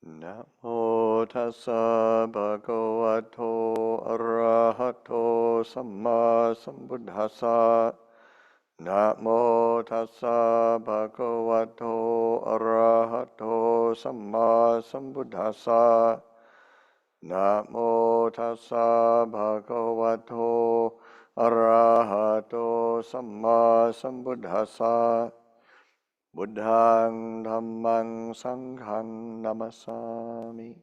Namo tassa bhagavato arahato samma sambuddhassa. Namo tassa bhagavato arahato samma sambuddhassa. Namo tassa bhagavato arahato samma sambuddhassa. Buddhang Dhammang Sanghang Namasami.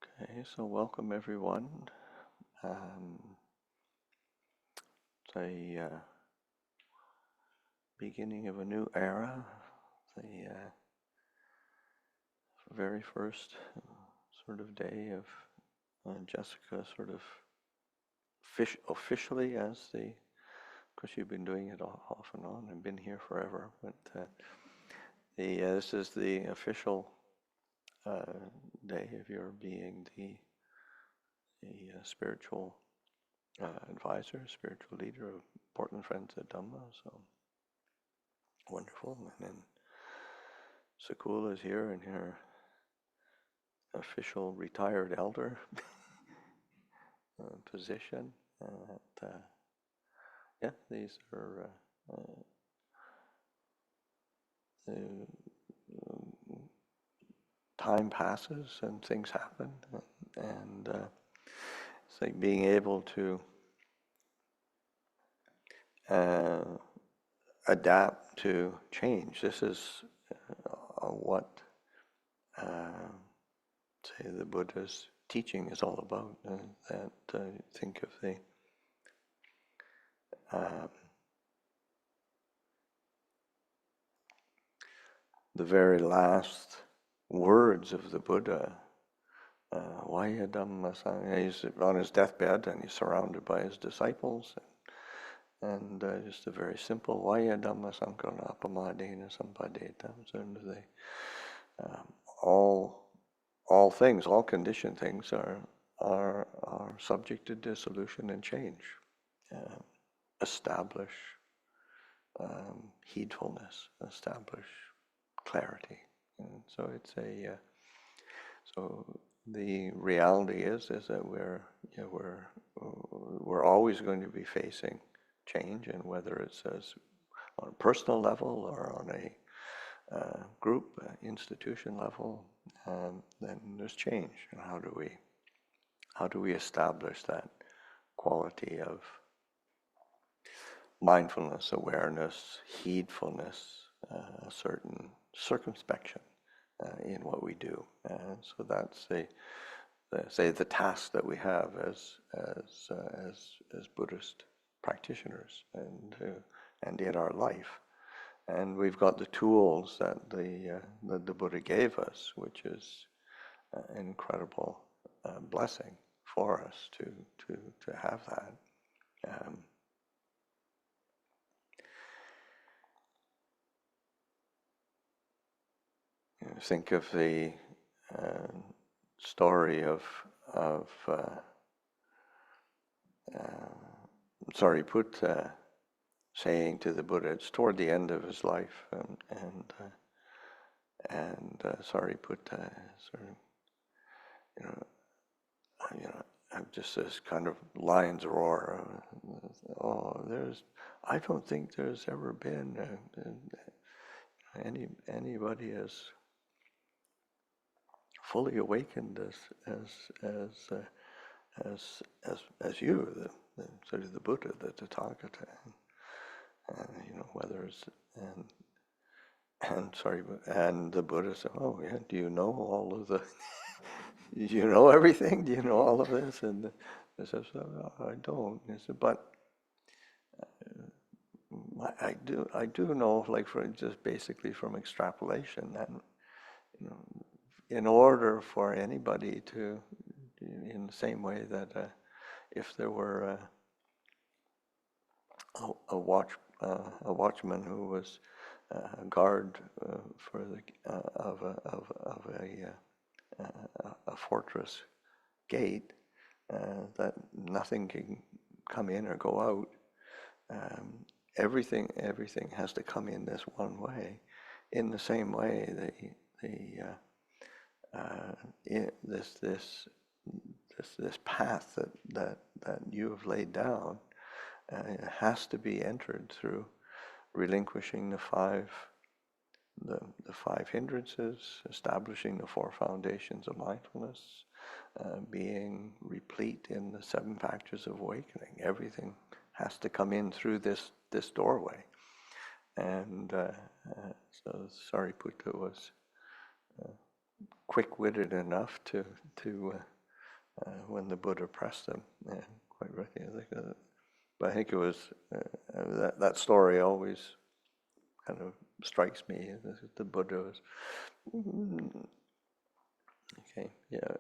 Okay, so welcome everyone. It's a beginning of a new era. The very first sort of day of Jessica sort of officially as the, of course you've been doing it off and on and been here forever, but this is the official day of your being the spiritual advisor, spiritual leader of Portland Friends of Dhamma. So wonderful. And then Sakula is here in her official retired elder position. Yeah, these are time passes and things happen, and it's like being able to adapt to change. This is what say the Buddha's teaching is all about. Think of the very last words of the Buddha. Vaya Dhamma Sangha. He's on his deathbed and he's surrounded by his disciples, and just a very simple Vaya Dhamma Sangha Apamadena Sampadeta. All things, all conditioned things are subject to dissolution and change. Establish heedfulness, establish clarity. And so it's so the reality is that we're always going to be facing change, and whether it's on a personal level or on a group, institution level, then there's change. And how do we establish that quality of mindfulness, awareness, heedfulness, a certain circumspection in what we do? And so that's the task that we have as Buddhist practitioners and in our life. And we've got the tools that the Buddha gave us, which is an incredible blessing for us to have that. Think of the story of Sariputta saying to the Buddha. It's toward the end of his life, and Sariputta sort of, have just this kind of lion's roar. I don't think there's ever been anybody as fully awakened as you, sort of the Buddha, the Tathagata, whether it's and the Buddha said, "Oh yeah, do you know all of the? Do you know everything? Do you know all of this?" And I said, "I don't." And he said, "But I do know, like just basically from extrapolation, that in order for anybody to, in the same way that if there were a watchman who was a guard for of a fortress gate, that nothing can come in or go out. Everything has to come in this one way. In the same way, this path that you have laid down has to be entered through relinquishing the five hindrances, establishing the four foundations of mindfulness, being replete in the seven factors of awakening. Everything has to come in through this doorway. And so Sariputta was quick-witted enough to when the Buddha pressed him, quite right. But I think it was that story always kind of strikes me. The Buddha was okay. Yeah,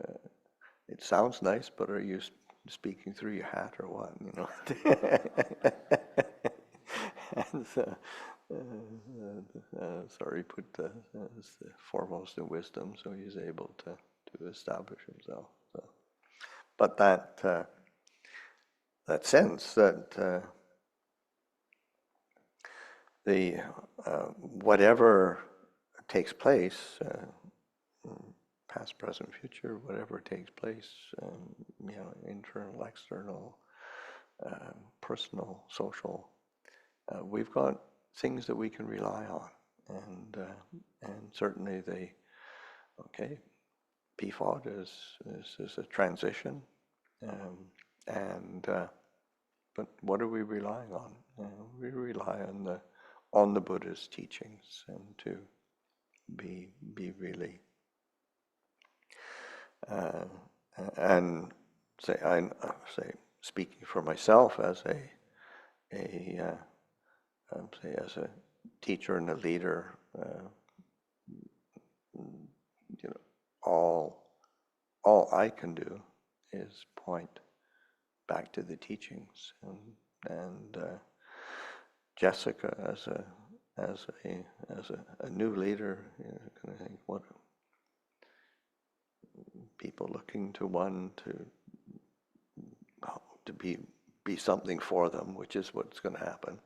it sounds nice, but are you speaking through your hat or what? You know. And so, Sariputta is the foremost in wisdom, so he's able to establish himself. So. But that sense that the whatever takes place, past, present, future, whatever takes place, internal, external, personal, social, we've got things that we can rely on, and certainly PFOD is a transition, but what are we relying on? We rely on the Buddha's teachings, and to be really and say speaking for myself as as a teacher and a leader, all I can do is point back to the teachings, and Jessica as a new leader, kind of think what people looking to one to be something for them, which is what's going to happen.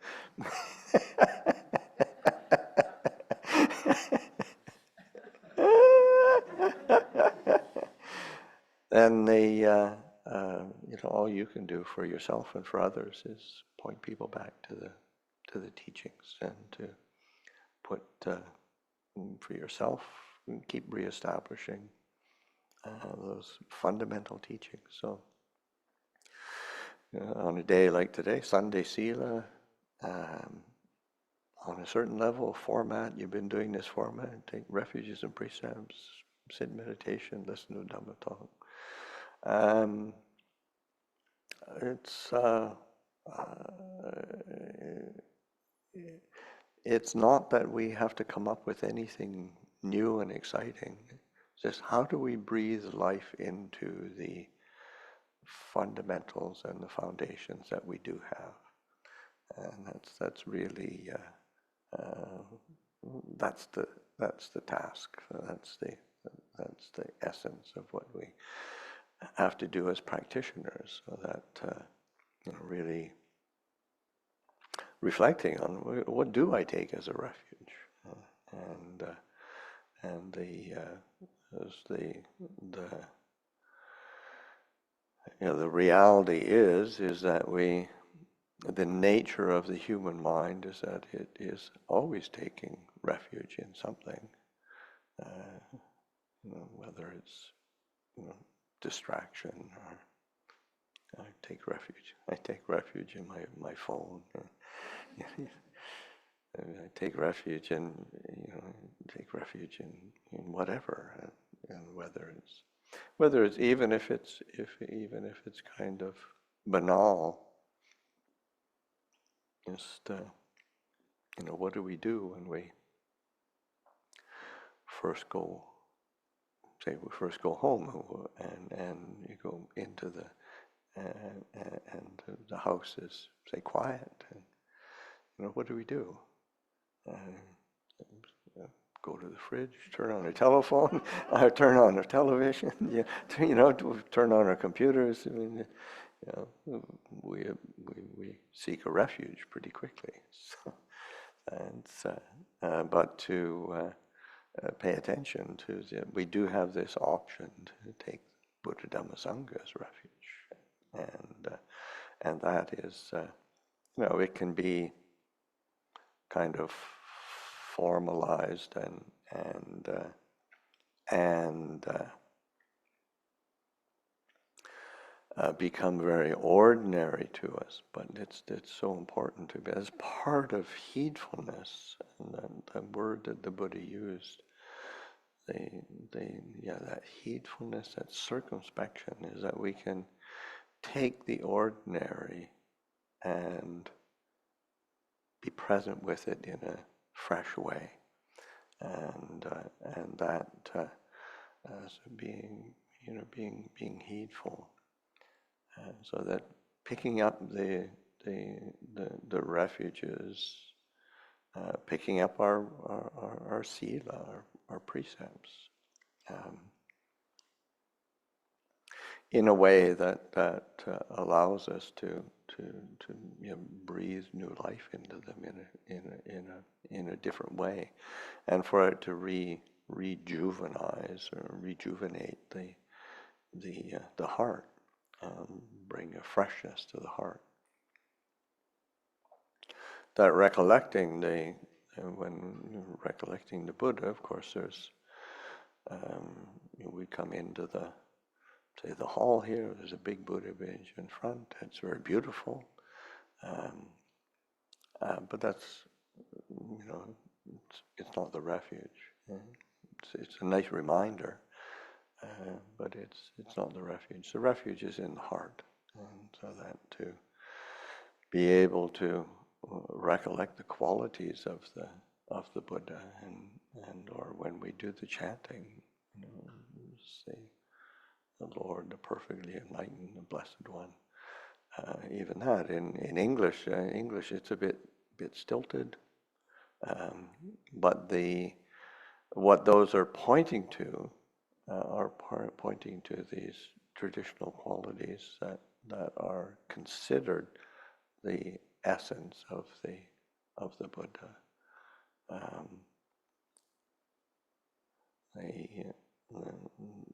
And all you can do for yourself and for others is point people back to the teachings, and to put for yourself and keep reestablishing those fundamental teachings. So on a day like today, Sunday Sila, on a certain level of format, you've been doing this format, take refuges and precepts, sit in meditation, listen to Dhamma talk. It's not that we have to come up with anything new and exciting. It's just how do we breathe life into the fundamentals and the foundations that we do have, and that's really that's the task. That's the essence of what we have to do as practitioners. So that really reflecting on what do I take as a refuge, and the reality is that the nature of the human mind is that it is always taking refuge in something, whether it's distraction, or I take refuge in my phone. I take refuge in whatever, and whether it's even if it's kind of banal. Just what do we do when we first go home, and you go into and the house is quiet, and what do we do? go to the fridge, turn on a telephone, or turn on a television, turn on our computers. I mean, we seek a refuge pretty quickly. So, but to pay attention to we do have this option to take Buddha Dhamma Sangha as refuge, and that is, it can be kind of formalized and become very ordinary to us, but it's so important to be as part of heedfulness. And the word that the Buddha used, that heedfulness, that circumspection, is that we can take the ordinary and be present with it in a fresh way, and that as being heedful, and so that picking up the refuges, picking up our sila, our precepts, in a way that allows us to breathe new life into them in a different way, and for it to rejuvenate the heart, bring a freshness to the heart. That when recollecting the Buddha, of course, there's we come into the hall here. There's a big Buddha image in front. It's very beautiful, but that's it's not the refuge. It's a nice reminder, but it's not the refuge. The refuge is in the heart, and so that to be able to recollect the qualities of the Buddha, and or when we do the chanting, say, the Lord, the perfectly enlightened, the Blessed One. Even that in English, it's a bit stilted, but what those are pointing to are pointing to these traditional qualities that are considered the essence of the Buddha.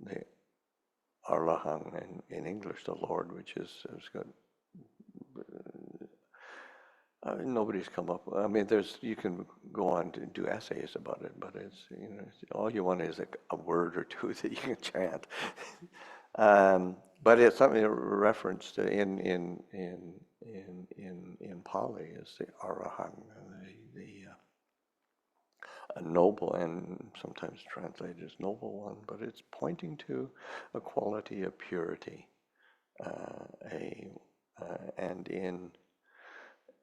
The Arahang in English, the Lord, which has got nobody's come up. I mean, you can go on to do essays about it, but it's all you want is a word or two that you can chant. But it's something referenced in Pali is the Arahang, a noble, and sometimes translated as noble one, but it's pointing to a quality of purity, and in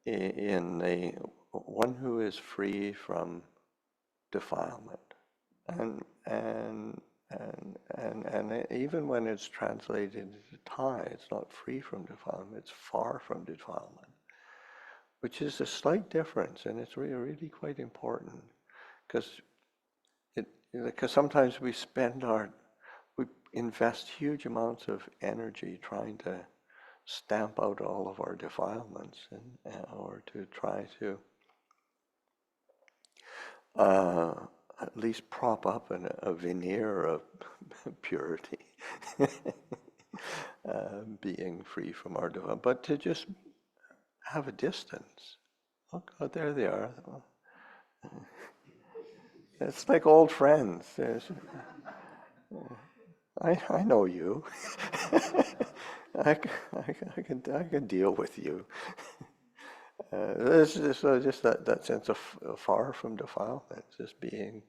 the one who is free from defilement, and even when it's translated as Thai, it's not free from defilement; it's far from defilement, which is a slight difference, and it's really quite important. Because sometimes we invest huge amounts of energy trying to stamp out all of our defilements, or to try to at least prop up a veneer of purity, being free from our defilement, but to just have a distance. Look, oh, there they are. It's like old friends. I know you. I can deal with you. There's just that sense of far from defilement, just being,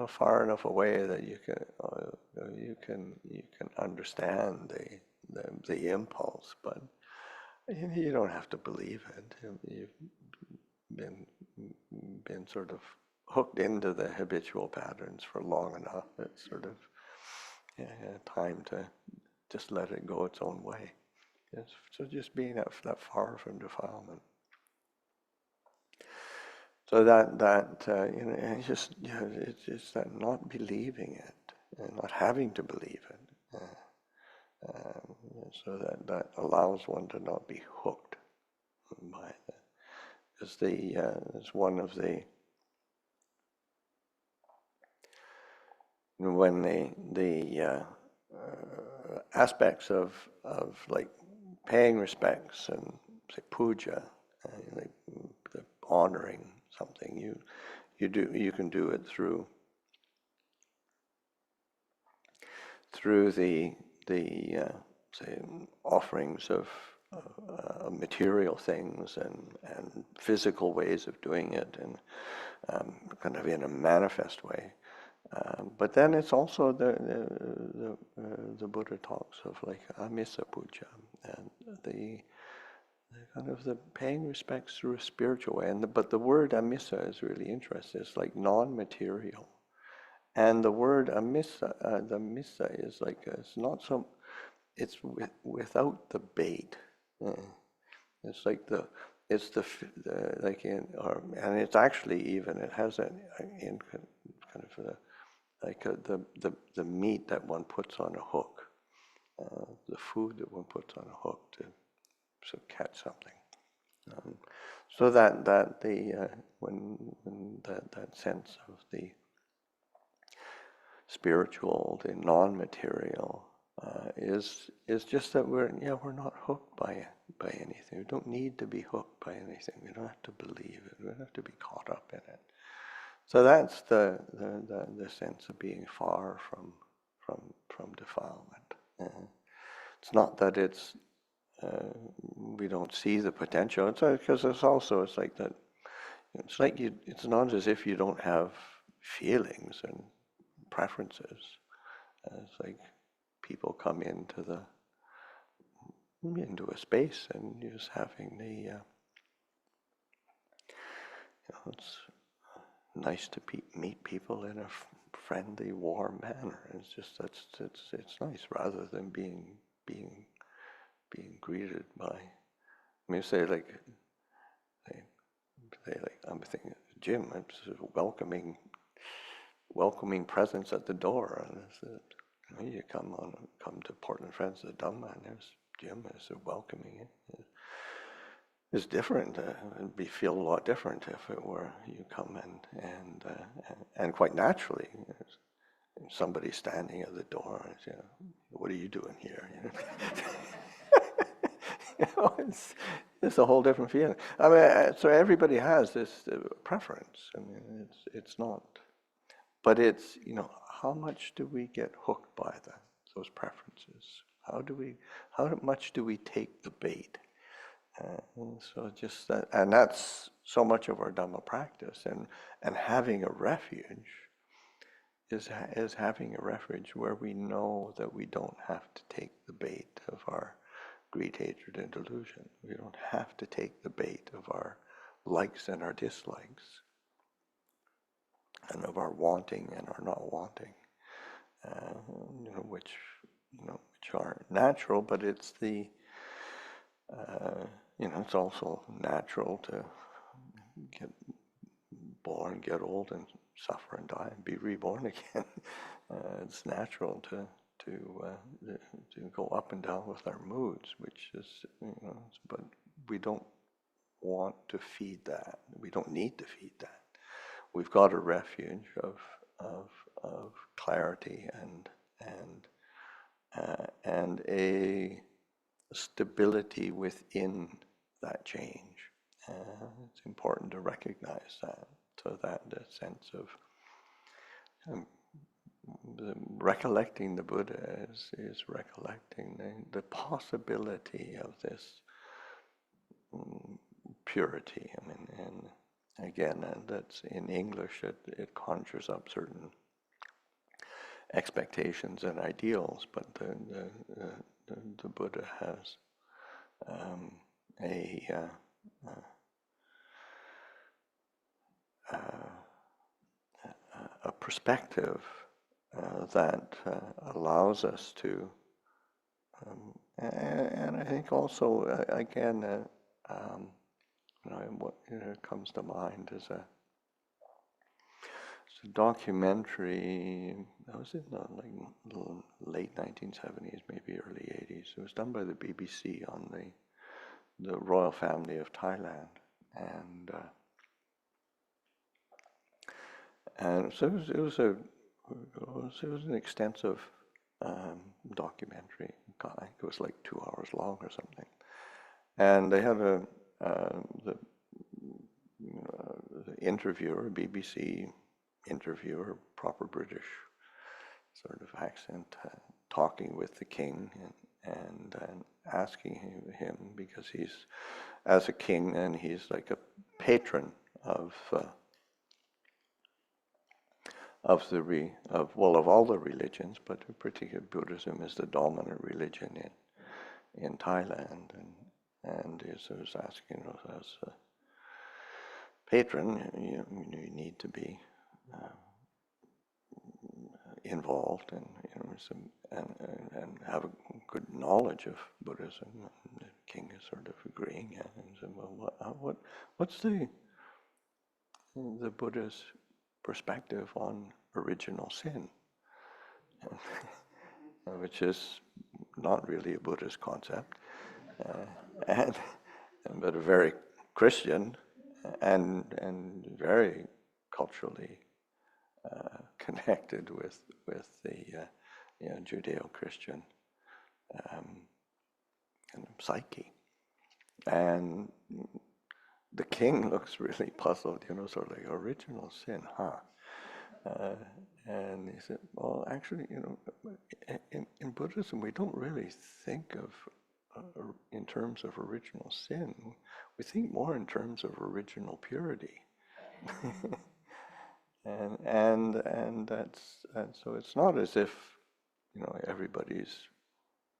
far enough away that you can understand the impulse, but you don't have to believe it. You've been sort of hooked into the habitual patterns for long enough. It's sort of time to just let it go its own way. So just being that far from defilement. So that it's just that not believing it, and not having to believe it, so that allows one to not be hooked by it. It's one of the when the aspects of like paying respects and say puja, like the honoring something, you can do it through the say offerings of material things and physical ways of doing it, and kind of in a manifest way. But then it's also the Buddha talks of like amisa puja, and the kind of the paying respects through a spiritual way. But the word amisa is really interesting. It's like non-material. And the word amisa, the misa is like, it's not so, it's without the bait. It's like like and it's actually even, it has in kind of the meat that one puts on a hook, the food that one puts on a hook to catch something. So that the when that sense of the spiritual, the non-material, is just that we're not hooked by anything. We don't need to be hooked by anything. We don't have to believe it. We don't have to be caught up in it. So that's the sense of being far from defilement. It's not that it's we don't see the potential. It's because it's like that. It's like it's not as if you don't have feelings and preferences. It's like people come into a space and you're just having the it's nice to meet people in a friendly, warm manner. It's just it's nice rather than being greeted by. I mean, say like I'm thinking, Jim, it's a welcoming presence at the door, and you come to Portland Friends of the Dhamma, and there's Jim is welcoming it. It's different. It'd feel a lot different if it were you come and quite naturally, somebody standing at the door, and what are you doing here? It's a whole different feeling. I mean, so everybody has this preference. I mean, it's not, but it's how much do we get hooked by those preferences? How much do we take the bait? So just that, and that's so much of our Dhamma practice, and having a refuge is having a refuge where we know that we don't have to take the bait of our greed, hatred, and delusion. We don't have to take the bait of our likes and our dislikes, and of our wanting and our not wanting, which are natural, but it's the it's also natural to get born, get old, and suffer and die, and be reborn again. It's natural to go up and down with our moods, which is but we don't want to feed that. We don't need to feed that. We've got a refuge of clarity and a stability within that change. It's important to recognize that, so that the sense of recollecting the Buddha is recollecting the possibility of this purity. I mean, and again, that's in English, it conjures up certain expectations and ideals, but the Buddha has a perspective that allows us to, and I think also again, what comes to mind is It's a documentary. That was in the late 1970s, maybe early 80s. It was done by the BBC on the royal family of Thailand, and so it was an extensive documentary. I think it was like 2 hours long or something. And they had the interviewer, BBC interviewer, proper British sort of accent, talking with the king and asking him, because he's, as a king, and he's like a patron of all the religions, but in particular Buddhism is the dominant religion in Thailand, and so he was asking us, as a patron, you need to be involved and have a good knowledge of Buddhism. And the king is sort of agreeing, and said, "Well, what's the Buddha's perspective on original sin?" Which is not really a Buddhist concept, but a very Christian and very culturally connected with the Judeo-Christian kind of psyche. And the king looks really puzzled, sort of like, original sin, huh? And he said, well, actually, in Buddhism, we don't really think of in terms of original sin. We think more in terms of original purity. and so it's not as if everybody's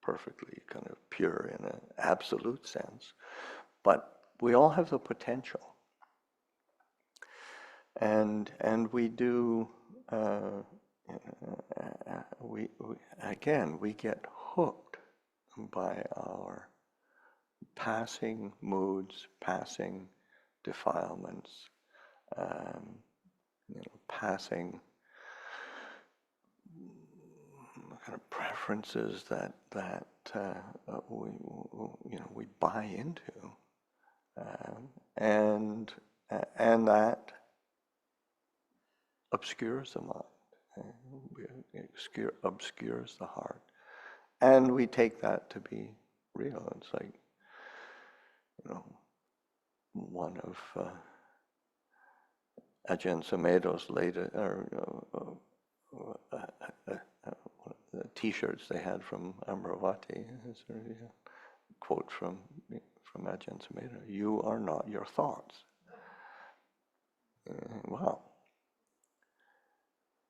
perfectly kind of pure in an absolute sense, but we all have the potential. And we do, we get hooked by our passing moods, passing defilements, passing kind of preferences that we buy into, and that obscures the mind, obscures the heart, and we take that to be real. It's like, one of Ajahn Sumedho's latest, the T-shirts they had from Amravati. It's a quote from Ajahn Sumedho: "You are not your thoughts." Wow.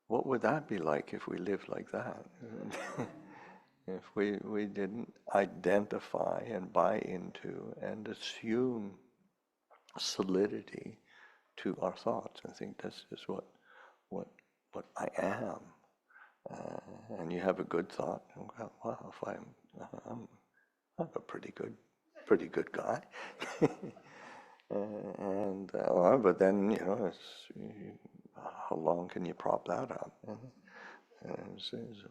What would that be like if we lived like that? If we didn't identify and buy into and assume solidity to our thoughts and think this is what I am. And you have a good thought, wow, if I'm a pretty good guy. But then, it's, how long can you prop that up? And it says,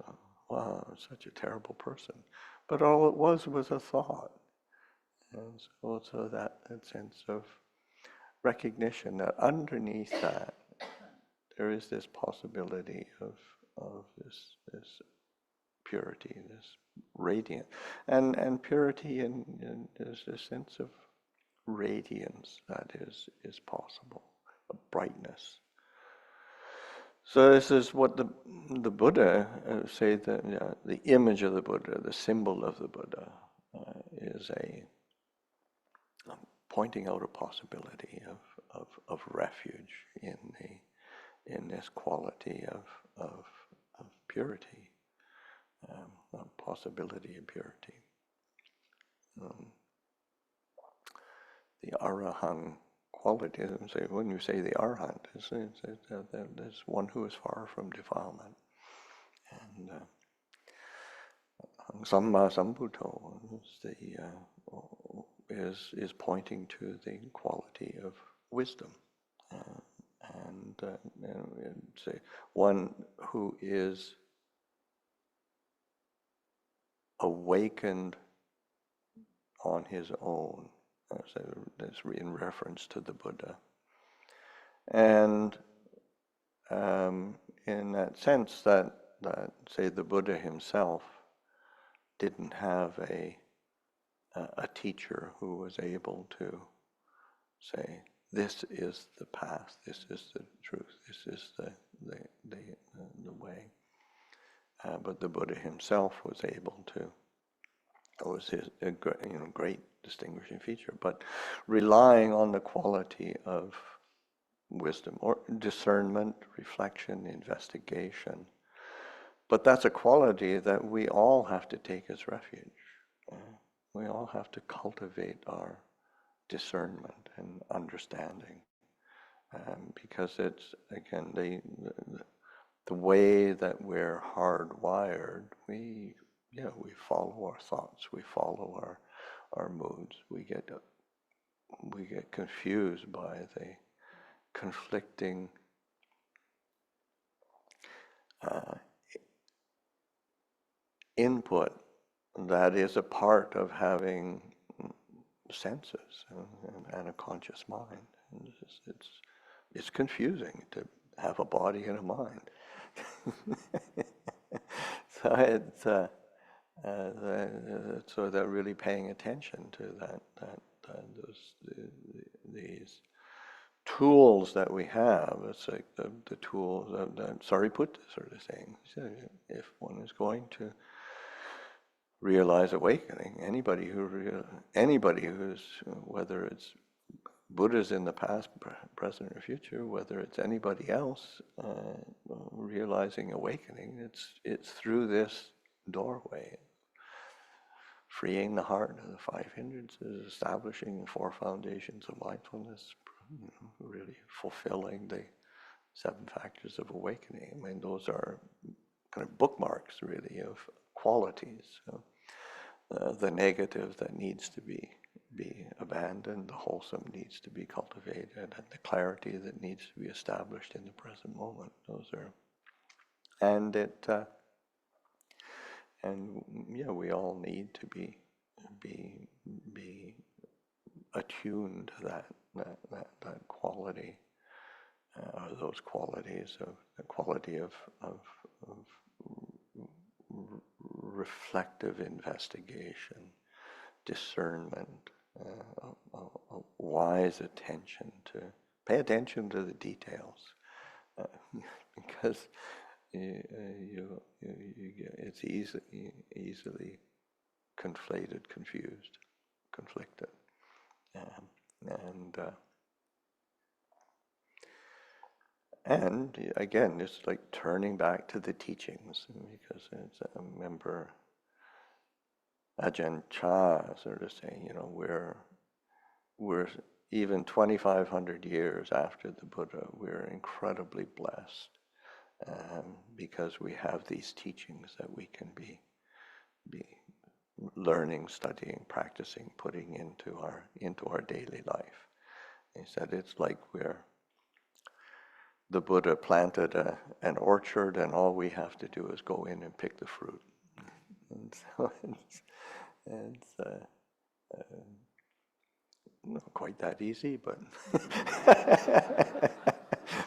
wow, I'm such a terrible person. But all it was a thought. And so that sense of recognition that underneath that there is this possibility of this purity, this radiance, and purity, and there's this sense of radiance that is possible, a brightness. So this is what the Buddha say, that the image of the Buddha, the symbol of the Buddha, is pointing out a possibility of refuge in this quality of purity, a possibility of purity. The arahant quality, when you say the arahant, there's one who is far from defilement. And Samma Sambuddho is pointing to the quality of wisdom, and say one who is awakened on his own. So that's in reference to the Buddha. And in that sense that say the Buddha himself didn't have a teacher who was able to say, this is the path, this is the truth, this is the way. But the Buddha himself was able to. It was his great distinguishing feature. But relying on the quality of wisdom or discernment, reflection, investigation. But that's a quality that we all have to take as refuge. We all have to cultivate our discernment and understanding, because it's again the way that we're hardwired. We follow our thoughts, we follow our moods. We get confused by the conflicting input that is a part of having senses and a conscious mind. And it's confusing to have a body and a mind. So it's so that really paying attention to these tools that we have. It's like the tools that Sariputta sort of saying. If one is going to realize awakening, anybody who's whether it's Buddhas in the past, present, or future, whether it's anybody else realizing awakening, it's through this doorway, freeing the heart of the five hindrances, establishing the four foundations of mindfulness, really fulfilling the seven factors of awakening. I mean, those are kind of bookmarks, really, of qualities. So, the negative that needs to be abandoned, the wholesome needs to be cultivated, and the clarity that needs to be established in the present moment. Those are, we all need to be attuned to that quality, or those qualities of the quality of reflective investigation, discernment, a wise attention to pay attention to the details, because it's easily conflated, confused, conflicted, and again, it's like turning back to the teachings, because I remember Ajahn Chah sort of saying, we're even 2,500 years after the Buddha, we're incredibly blessed, because we have these teachings that we can be learning, studying, practicing, putting into our daily life. He said it's like the Buddha planted an orchard, and all we have to do is go in and pick the fruit. And so it's not quite that easy, but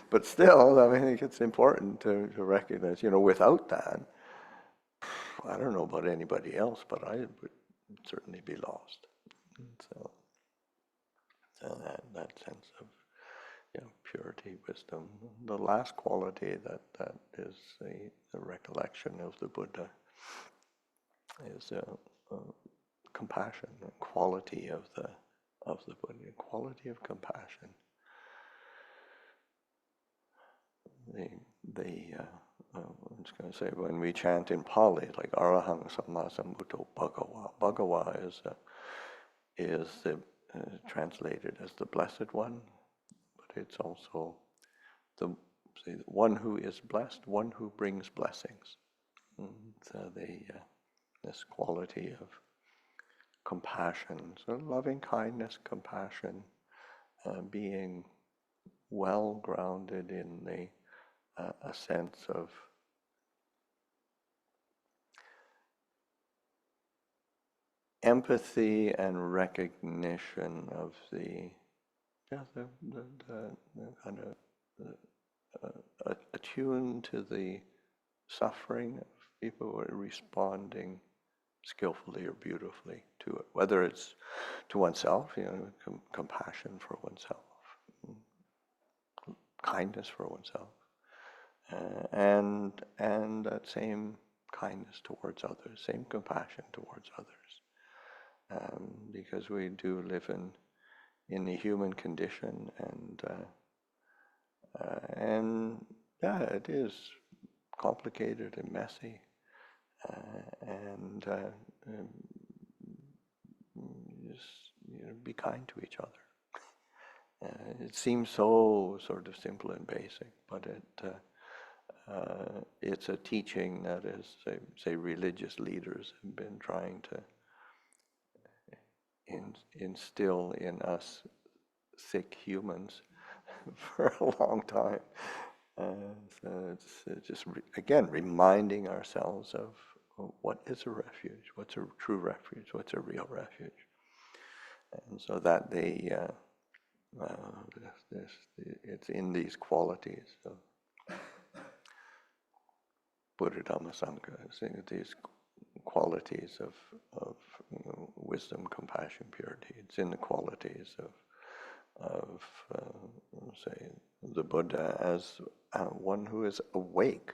but still, I think it's important to recognize, without that, I don't know about anybody else, but I would certainly be lost. And so that sense of purity, wisdom. The last quality that is the recollection of the Buddha is compassion, the quality of the Buddha, quality of compassion. I was going to say, when we chant in Pali, like Arahang Samma Sambuddho Bhagawa. Bhagawa is translated as the Blessed One, but it's also the one who is blessed, one who brings blessings. And so this quality of compassion, so loving kindness, compassion, being well grounded in a sense of empathy and recognition of the kind of attuned to the suffering of people who are responding skillfully or beautifully to it, whether it's to oneself, compassion for oneself, kindness for oneself, and that same kindness towards others, same compassion towards others, because we do live in the human condition, and yeah, it is complicated and messy, and just be kind to each other. It seems so sort of simple and basic, but it's a teaching that is, say, religious leaders have been trying to instill in us sick humans for a long time. So it's just, again, reminding ourselves of what is a refuge, what's a true refuge, what's a real refuge. And so that it's in these qualities of Buddha, Dhamma, Sangha, these qualities of wisdom, compassion, purity. It's in the qualities of say, the Buddha as one who is awake,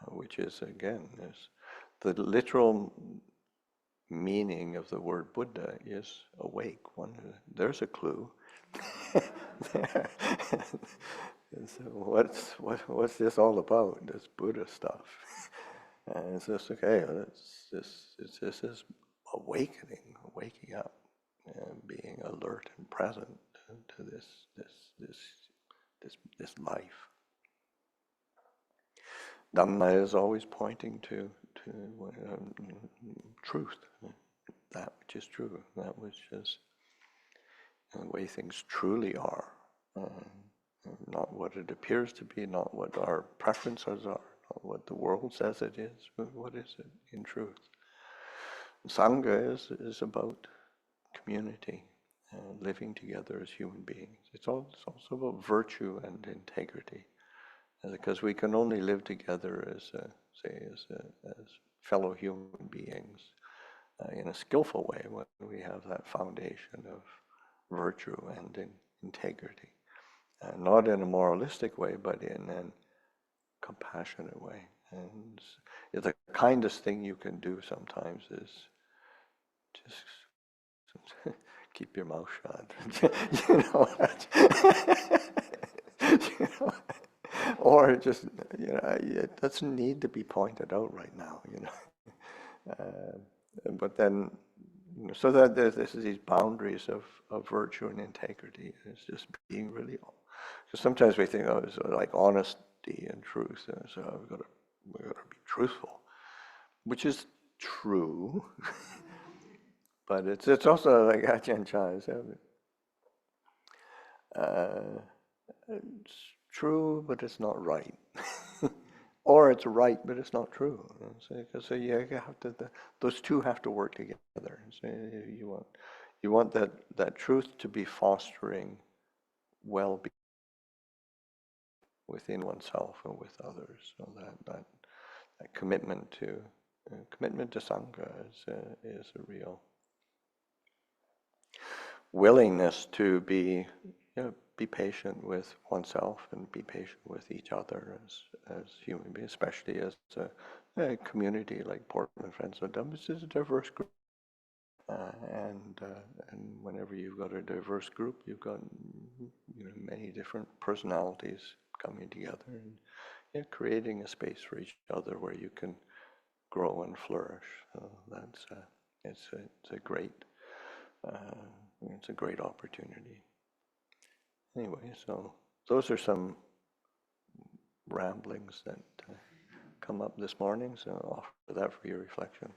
which is, again, the literal meaning of the word Buddha is awake. There's a clue. So what's this all about? This Buddha stuff. And it's just okay. This is awakening, waking up, and being alert and present to this life. Dhamma is always pointing to truth, that which is true, that which is the way things truly are, not what it appears to be, not what our preferences are, not what the world says it is, but what is it in truth. Sangha is about community, living together as human beings. It's also about virtue and integrity, because we can only live together as fellow human beings in a skillful way when we have that foundation of virtue and integrity. Not in a moralistic way, but in a compassionate way. And the kindest thing you can do sometimes is just keep your mouth shut. Or just, it doesn't need to be pointed out right now, but then, so that there's these boundaries of virtue and integrity. It's just being really, because sometimes we think, it's like honesty and truth, so we've got to be truthful, which is true, but it's also like Ajahn Chah said, it's true, but it's not right. Or it's right, but it's not true. So you have to, those two have to work together. So you want that truth to be fostering well-being within oneself and with others. So that commitment to Sangha is a real willingness to be patient with oneself and be patient with each other as human beings, especially as a community like Portland Friends of Dhamma. This is a diverse group, and whenever you've got a diverse group, you've got many different personalities coming together and creating a space for each other where you can grow and flourish. So that's it's a great opportunity. Anyway, so those are some ramblings that come up this morning, so I'll offer that for your reflection.